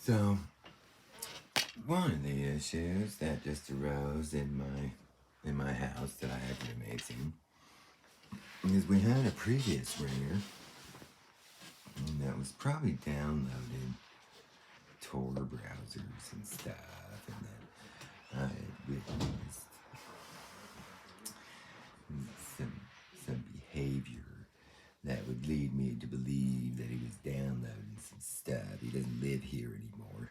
So, one of the issues that just arose in my house that I have roommates in is we had a previous ringer that was probably downloading Tor browsers and stuff, and that I had witnessed some some behavior that would lead me to believe that he was downloading some stuff. He doesn't live here anymore.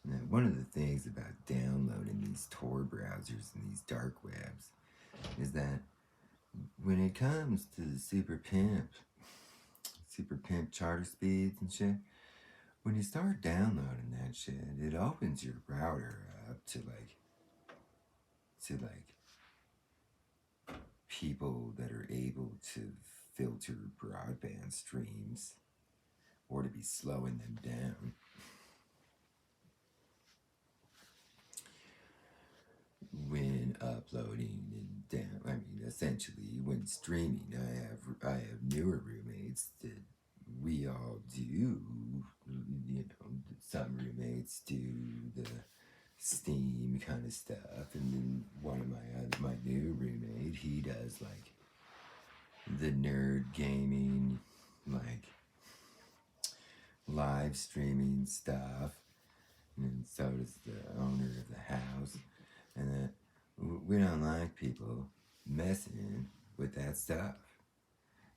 Now, one of the things about downloading these Tor browsers and these dark webs is that when it comes to the super pimp charter speeds and shit, when you start downloading that shit, it opens your router up to people that are able to filter broadband streams or to be slowing them down. When uploading and down, I mean, essentially, when streaming, I have newer roommates that we all do. Some roommates do the Steam kind of stuff, and then one of my new roommate, he does like the nerd gaming, like live streaming stuff, and so does the owner of the house. And that we don't like people messing with that stuff.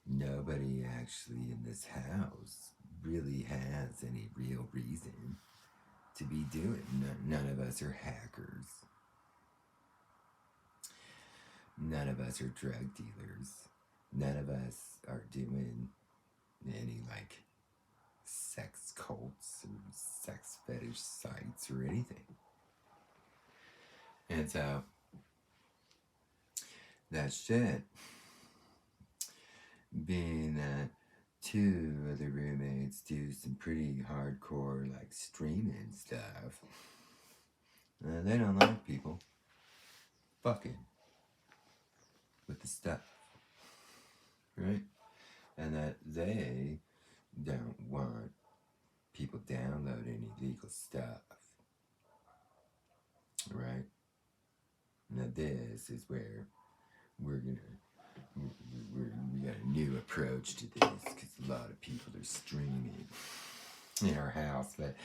Nobody actually in this house really has any real reason to be doing. None of us are hackers. None of us are drug dealers. None of us are doing any like sex cults or sex fetish sites or anything. And so that shit, being that two of the roommates do some pretty hardcore like streaming stuff, they don't like people fucking with the stuff, right? And that they don't want people downloading illegal stuff, right? Now this is where we're gonna we got a new approach to this because a lot of people are streaming in our house, but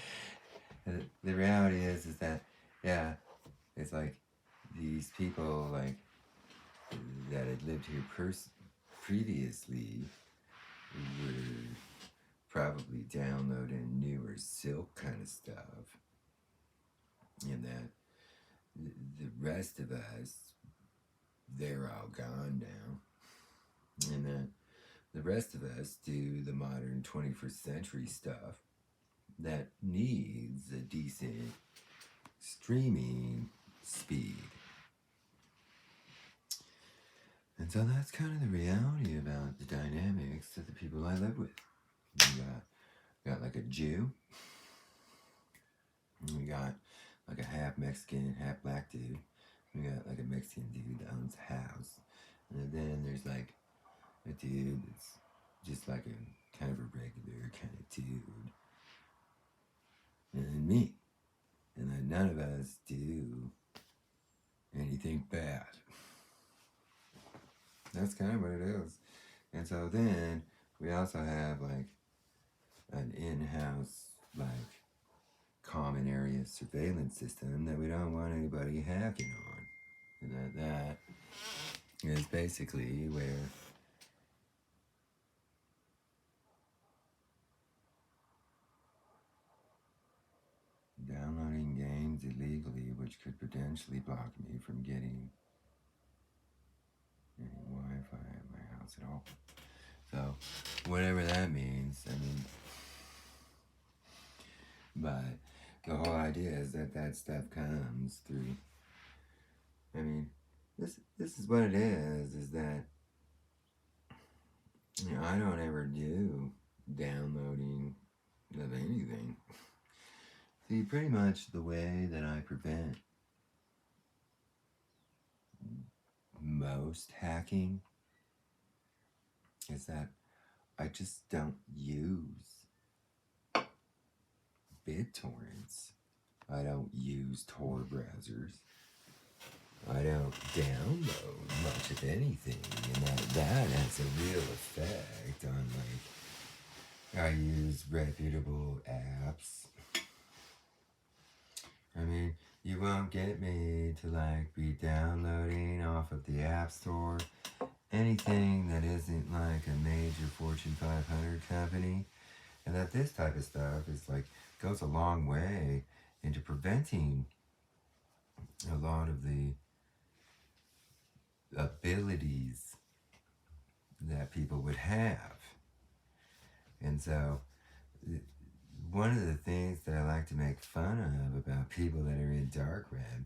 the reality is that yeah, it's like these people like that had lived here previously were probably downloading newer silk kind of stuff, and that the rest of us, they're all gone now, and that the rest of us do the modern 21st century stuff that needs a decent streaming speed. And so that's kind of the reality about the dynamics of the people I live with. We got like a Jew, and we got like a half Mexican, half black dude. We got like a Mexican dude that owns a house. And then there's like a dude that's just like a kind of a regular kind of dude. And then me. And then none of us do anything bad. That's kind of what it is. And so then we also have like an in-house like common area surveillance system that we don't want anybody hacking on. And that is basically where downloading games illegally, which could potentially block me from getting any Wi-Fi at my house at all. So, whatever that means, I mean, but the whole idea is that that stuff comes through. I mean, this is what it is that I don't ever do downloading of anything. See, pretty much the way that I prevent most hacking is that I just don't use BitTorrents. I don't use Tor browsers. I don't download much of anything, and that has a real effect on, like, I use reputable apps. I mean, you won't get me to, like, be downloading off of the App Store anything that isn't, like, a major Fortune 500 company. And that this type of stuff is, like, goes a long way into preventing a lot of the abilities that people would have. And so one of the things that I like to make fun of about people that are in dark web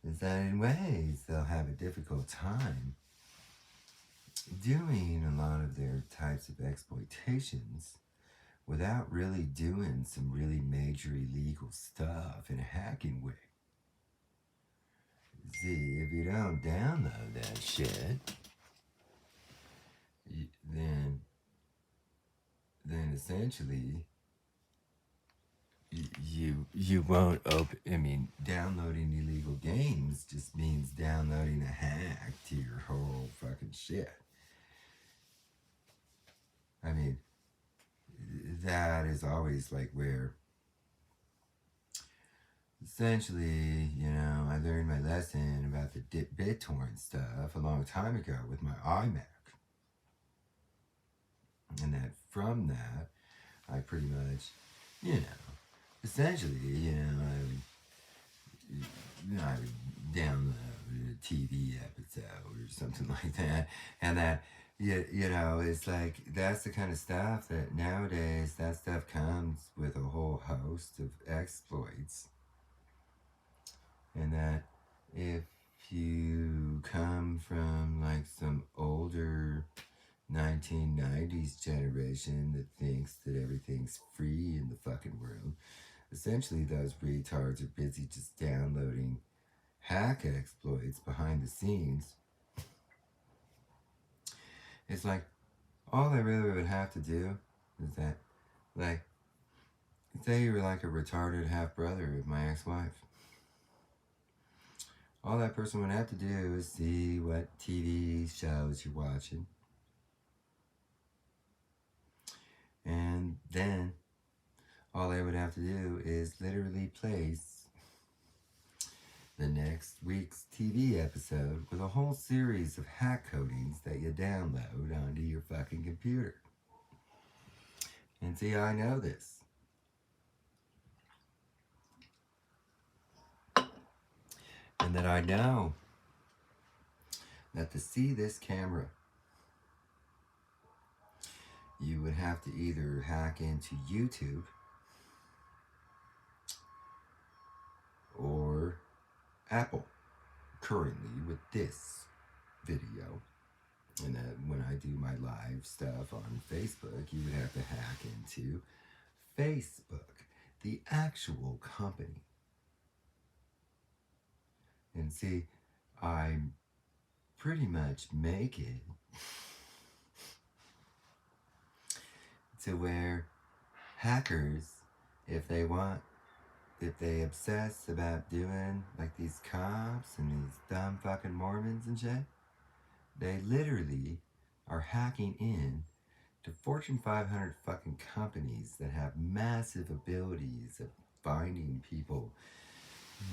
is that in ways they'll have a difficult time doing a lot of their types of exploitations without really doing some really major illegal stuff in a hacking way. See, if you don't download that shit, then essentially you won't open. I mean, downloading illegal games just means downloading a hack to your whole fucking shit. I mean, that is always like where essentially, you know, I learned my lesson about the BitTorrent stuff a long time ago with my iMac. And that from that, I pretty much, you know, essentially, you know, I would download a TV episode or something like that. And that, you know, it's like, that's the kind of stuff that nowadays, that stuff comes with a whole host of exploits. And that if you come from like some older 1990s generation that thinks that everything's free in the fucking world, essentially those retards are busy just downloading hack exploits behind the scenes. It's like, all I really would have to do is that, like, say you were like a retarded half-brother of my ex-wife. All that person would have to do is see what TV shows you're watching. And then all they would have to do is literally place the next week's TV episode with a whole series of hack codings that you download onto your fucking computer. And see, I know this. And that I know that to see this camera, you would have to either hack into YouTube or Apple currently with this video. And that when I do my live stuff on Facebook, you would have to hack into Facebook, the actual company. And see, I pretty much make it to where hackers, if they obsess about doing like these cops and these dumb fucking Mormons and shit, they literally are hacking in to Fortune 500 fucking companies that have massive abilities of finding people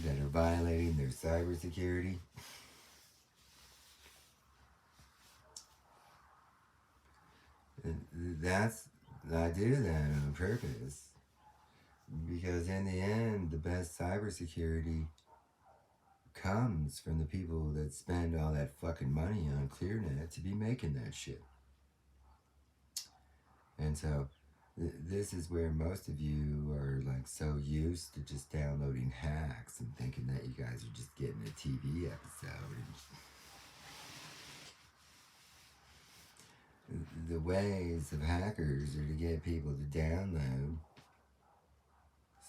that are violating their cybersecurity. I do that on purpose, because in the end, the best cybersecurity comes from the people that spend all that fucking money on ClearNet to be making that shit. And so this is where most of you are like so used to just downloading hacks and thinking that you guys are just getting a TV episode. And the ways of hackers are to get people to download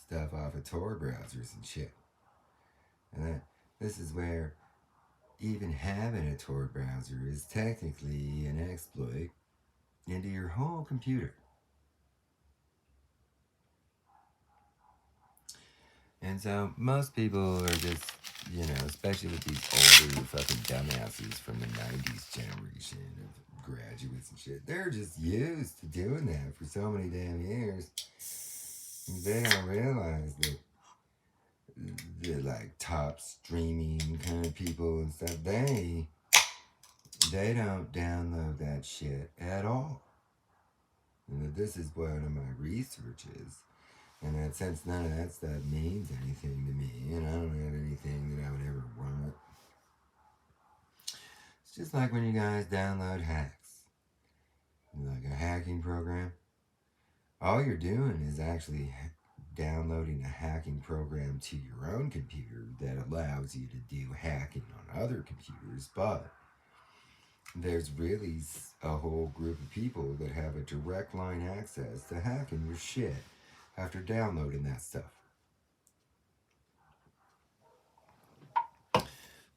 stuff off of Tor browsers and shit. And this is where even having a Tor browser is technically an exploit into your whole computer. And so most people are just, especially with these older fucking dumbasses from the 90s generation of graduates and shit, they're just used to doing that for so many damn years. They don't realize that the like top streaming kind of people and stuff, they don't download that shit at all. This is what my research is. And that since none of that stuff means anything to me, and I don't have anything that I would ever want. It's just like when you guys download hacks. Like a hacking program. All you're doing is actually downloading a hacking program to your own computer that allows you to do hacking on other computers, but there's really a whole group of people that have a direct line access to hacking your shit after downloading that stuff.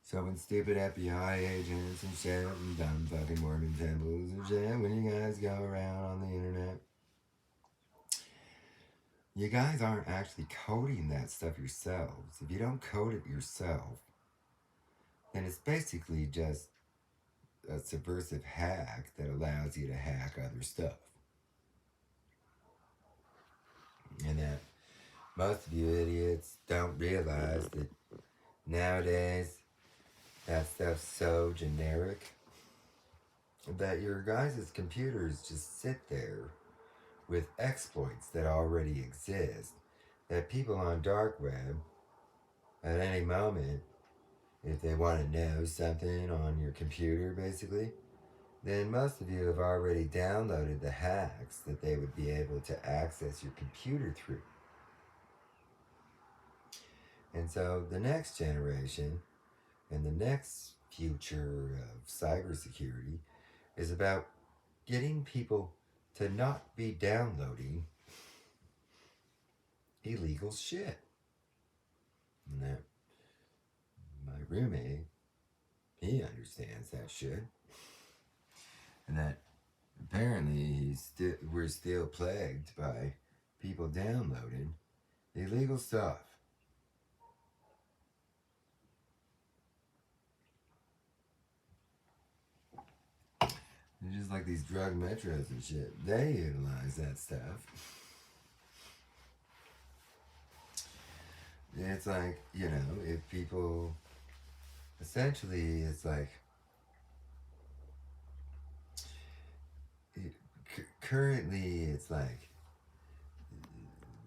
So when stupid FBI agents and shit and dumb fucking Mormon temples and shit, when you guys go around on the internet, you guys aren't actually coding that stuff yourselves. If you don't code it yourself, then it's basically just a subversive hack that allows you to hack other stuff. And that most of you idiots don't realize that nowadays that stuff's so generic that your guys' computers just sit there with exploits that already exist, that people on dark web at any moment, if they want to know something on your computer basically, then most of you have already downloaded the hacks that they would be able to access your computer through. And so the next generation and the next future of cybersecurity is about getting people to not be downloading illegal shit. And that my roommate, he understands that shit. And that apparently we're still plagued by people downloading illegal stuff. They're just like these drug metros and shit. They utilize that stuff. It's like, if people, essentially, it's like, currently, it's like,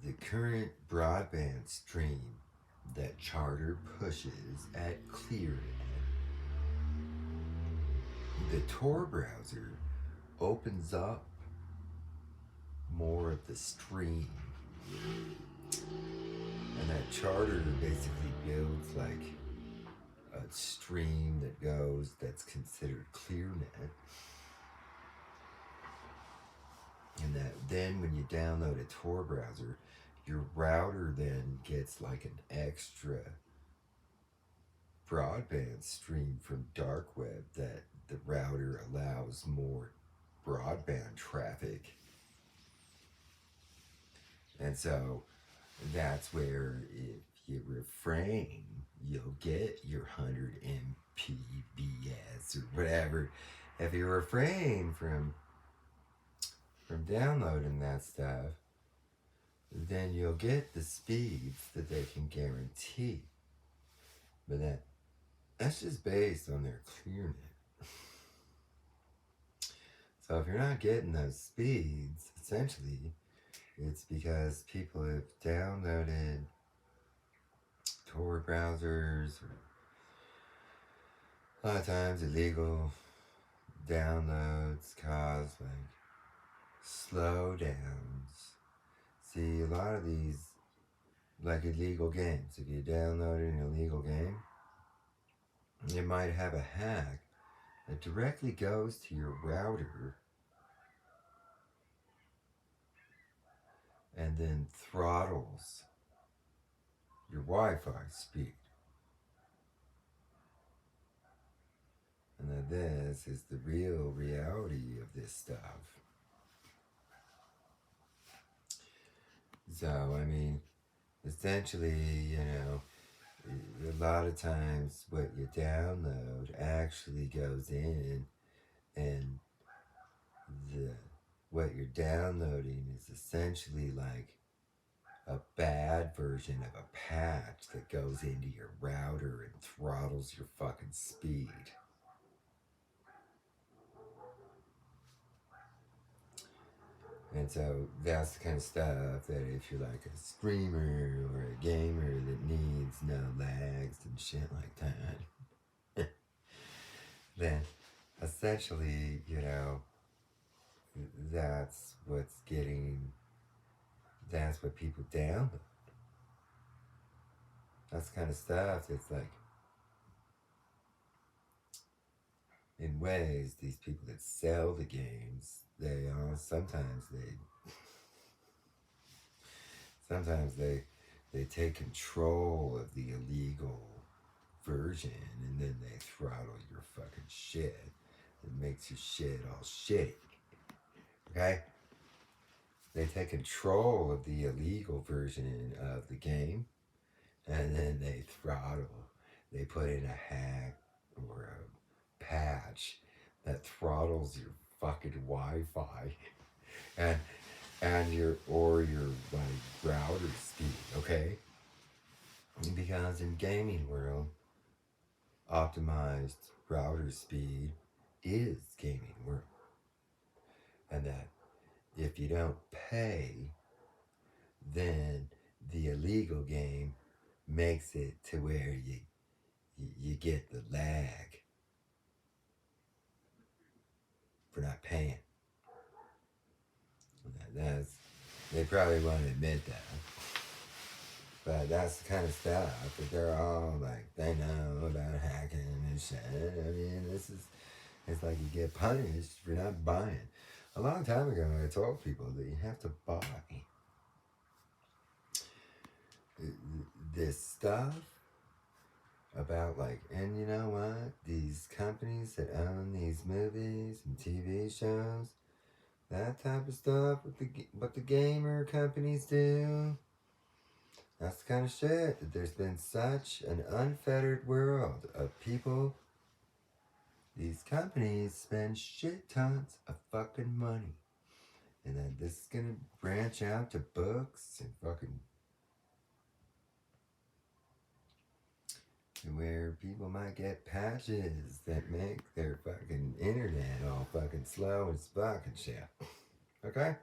the current broadband stream that Charter pushes at ClearNet, the Tor browser opens up more of the stream. And that Charter basically builds like a stream that's considered ClearNet. And that then when you download a Tor browser, your router then gets like an extra broadband stream from dark web that the router allows more broadband traffic. And so that's where if you refrain, you'll get your 100 Mbps or whatever. If you refrain from downloading that stuff, then you'll get the speeds that they can guarantee. But that's just based on their ClearNet. So if you're not getting those speeds, essentially, it's because people have downloaded Tor browsers, or a lot of times illegal downloads cause like slowdowns. See, a lot of these, like illegal games, if you download an illegal game, it might have a hack that directly goes to your router and then throttles your Wi-Fi speed. And that this is the real reality of this stuff. So, I mean, essentially, a lot of times what you download actually goes in, and the what you're downloading is essentially like a bad version of a patch that goes into your router and throttles your fucking speed. And so that's the kind of stuff that if you're like a streamer or a gamer that needs no lags and shit like that, then essentially, that's what's getting, that's what people download. That's the kind of stuff that's like, in ways, these people that sell the games, sometimes they take control of the illegal version, and then they throttle your fucking shit. It makes your shit all shitty. Okay? They take control of the illegal version of the game, and then they throttle. They put in a hack or a patch that throttles your fucking Wi-Fi and your like router speed. Okay? Because in gaming world, optimized router speed is gaming world, and that if you don't pay, then the illegal game makes it to where you get the lag for not paying. That's, they probably won't admit that, but that's the kind of stuff that they're all like, they know about hacking and shit. I mean, it's like you get punished for not buying. A long time ago, I told people that you have to buy this stuff about like, and you know what? These companies that own these movies and TV shows, that type of stuff, what the gamer companies do, that's the kind of shit that there's been such an unfettered world of people. These companies spend shit tons of fucking money. And then this is gonna branch out to books and fucking where people might get patches that make their fucking internet all fucking slow and fucking shit. Okay?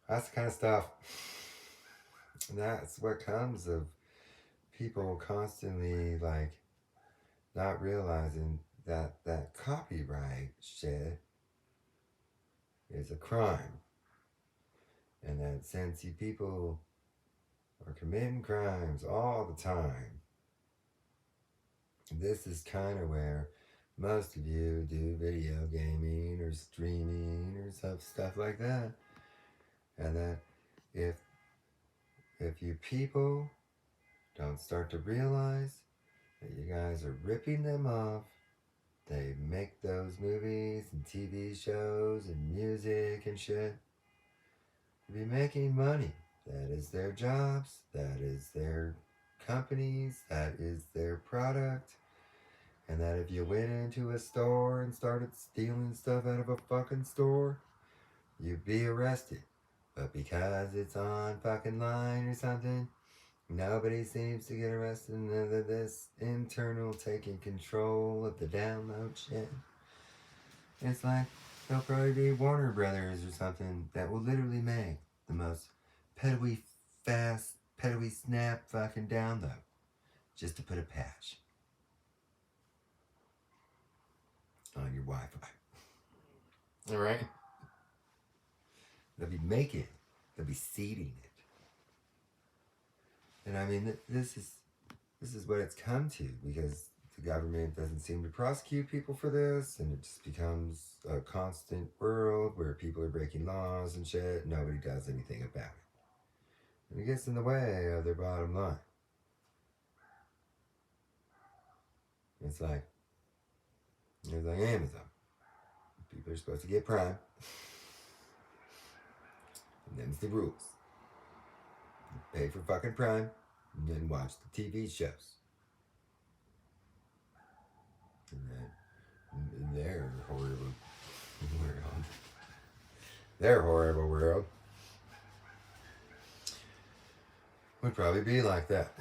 That's the kind of stuff. And that's what comes of people constantly like not realizing that copyright shit is a crime. And that since you people are committing crimes all the time, this is kind of where most of you do video gaming or streaming or stuff like that. And that if you people don't start to realize that you guys are ripping them off, they make those movies and TV shows and music and shit to be making money. That is their jobs, that is their companies, that is their product. And that if you went into a store and started stealing stuff out of a fucking store, you'd be arrested. But because it's on fucking line or something, nobody seems to get arrested. None of this internal taking control of the download shit. It's like there'll probably be Warner Brothers or something that will literally make the most pedoey fast, pedoey snap fucking download just to put a patch on your Wi-Fi. Alright? They'll be making it. They'll be seeding it. And I mean, this is what it's come to, because the government doesn't seem to prosecute people for this, and it just becomes a constant world where people are breaking laws and shit. Nobody does anything about it. And it gets in the way of their bottom line. It's like Amazon. People are supposed to get Prime. And them's the rules. pay for fucking Prime, and then watch the TV shows. In their horrible world. Their horrible world would probably be like that.